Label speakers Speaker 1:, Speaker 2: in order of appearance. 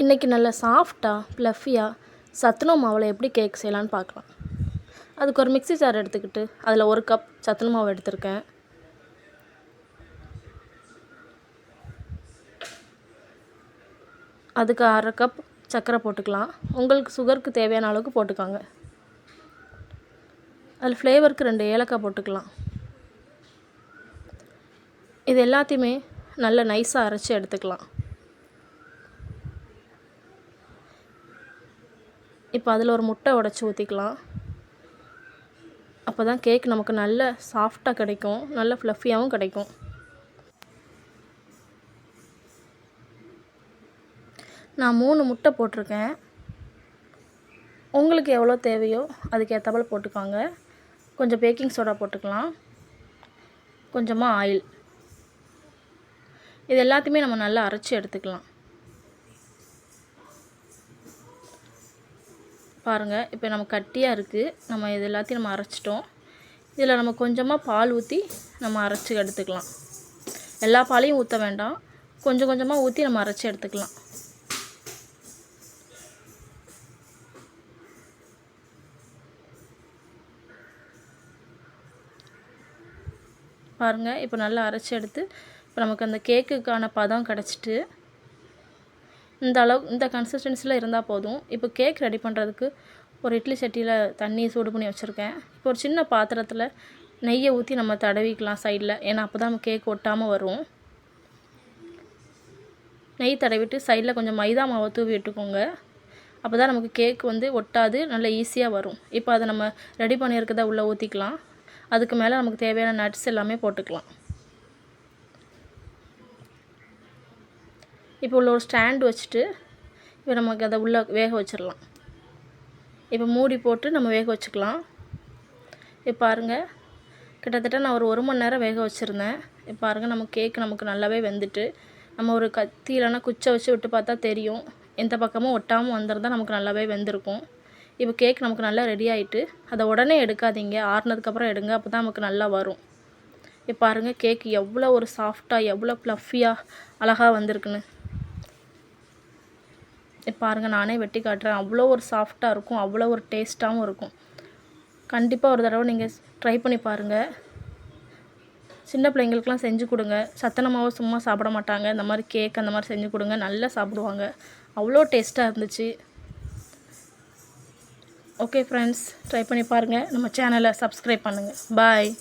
Speaker 1: இன்றைக்கி நல்ல சாஃப்டாக ப்ளஃபியாக சத்துணவு மாவில் எப்படி கேக் செய்யலான்னு பார்க்கலாம். அதுக்கு ஒரு மிக்ஸி ஜார் எடுத்துக்கிட்டு அதில் 1 கப் சத்துணவு மாவு எடுத்திருக்கேன். அதுக்கு 1/2 கப் சர்க்கரை போட்டுக்கலாம். உங்களுக்கு சுகருக்கு தேவையான அளவுக்கு போட்டுக்காங்க. அதில் ஃப்ளேவருக்கு 2 ஏலக்காய் போட்டுக்கலாம். இது எல்லாத்தையுமே நல்லா நைஸாக அரைச்சி எடுத்துக்கலாம். இப்போ அதில் ஒரு முட்டை உடைச்சி ஊற்றிக்கலாம். அப்போ தான் கேக் நமக்கு நல்ல சாஃப்டாக கிடைக்கும், நல்ல ஃப்ளஃபியாகவும் கிடைக்கும். நான் 3 முட்டை போட்டிருக்கேன். உங்களுக்கு எவ்வளோ தேவையோ அதுக்கு ஏற்றாப்புல போட்டுக்கோங்க. கொஞ்சம் பேக்கிங் சோடா போட்டுக்கலாம், கொஞ்சமாக ஆயில். இது எல்லாத்தையுமே நம்ம நல்லா அரைச்சி எடுத்துக்கலாம். பாருங்கள், இப்போ நம்ம கட்டியாக இருக்குது. நம்ம இது எல்லாத்தையும் நம்ம அரைச்சிட்டோம். இதில் நம்ம கொஞ்சமாக பால் ஊற்றி நம்ம அரைச்சி எடுத்துக்கலாம். எல்லா பாலையும் ஊற்ற வேண்டாம், கொஞ்சம் கொஞ்சமாக ஊற்றி நம்ம அரைச்சி எடுத்துக்கலாம். பாருங்கள், இப்போ நல்லா அரைச்சி எடுத்து இப்போ நமக்கு அந்த கேக்குக்கான பதம் கிடச்சிட்டு இந்த கன்சிஸ்டன்சியில் இருந்தால் போதும். இப்போ கேக் ரெடி பண்ணுறதுக்கு ஒரு இட்லி சட்டியில் தண்ணி சூடு பண்ணி வச்சுருக்கேன். இப்போ ஒரு சின்ன பாத்திரத்தில் நெய்யை ஊற்றி நம்ம தடவிக்கலாம் சைடில். ஏன்னா அப்போ தான் நம்ம கேக் ஒட்டாமல் வரும். நெய் தடவிட்டு சைடில் கொஞ்சம் மைதா மாவை தூவி விட்டுக்கோங்க. அப்போ தான் நமக்கு கேக் ஒட்டாது, நல்லா ஈஸியாக வரும். இப்போ அதை நம்ம ரெடி பண்ணியிருக்கதை உள்ளே ஊற்றிக்கலாம். அதுக்கு மேலே நமக்கு தேவையான நட்ஸ் எல்லாமே போட்டுக்கலாம். இப்போ உள்ள ஒரு ஸ்டாண்ட் வச்சுட்டு இப்போ நமக்கு அதை உள்ளே வேக வச்சிடலாம். இப்போ மூடி போட்டு நம்ம வேக வச்சுக்கலாம். இப்போ பாருங்கள், கிட்டத்தட்ட நான் ஒரு மணி நேரம் வேக வச்சுருந்தேன். இப்போ பாருங்கள், நம்ம கேக் நமக்கு நல்லாவே வெந்துட்டு, நம்ம ஒரு கத்தி இல்லைனா குச்சை வச்சு விட்டு பார்த்தா தெரியும். எந்த பக்கமும் ஒட்டாமல் வந்திருந்தால் நமக்கு நல்லாவே வெந்திருக்கும். இப்போ கேக் நமக்கு நல்லா ரெடி ஆகிட்டு, அதை உடனே எடுக்காதீங்க, ஆறுனதுக்கப்புறம் எடுங்க. அப்போ தான் நமக்கு நல்லா வரும். இப்போ பாருங்கள், கேக் எவ்வளோ ஒரு சாஃப்டாக எவ்வளோ ப்ளஃபியாக அழகாக வந்திருக்குன்னு. இப்போ பாருங்கள், நானே வெட்டி காட்டுறேன். அவ்வளோ ஒரு சாஃப்டாக இருக்கும், அவ்வளோ ஒரு டேஸ்ட்டாகவும் இருக்கும். கண்டிப்பாக ஒரு தடவை நீங்கள் ட்ரை பண்ணி பாருங்கள். சின்ன பிள்ளைங்களுக்கெலாம் செஞ்சு கொடுங்க. சத்துணவு மாவு சும்மா சாப்பிட மாட்டாங்க. இந்த மாதிரி கேக் அந்த மாதிரி செஞ்சு கொடுங்க, நல்லா சாப்பிடுவாங்க. அவ்வளோ டேஸ்ட்டாக இருந்துச்சு. ஓகே ஃப்ரெண்ட்ஸ், ட்ரை பண்ணி பாருங்கள். நம்ம சேனலை சப்ஸ்கிரைப் பண்ணுங்கள். பாய்.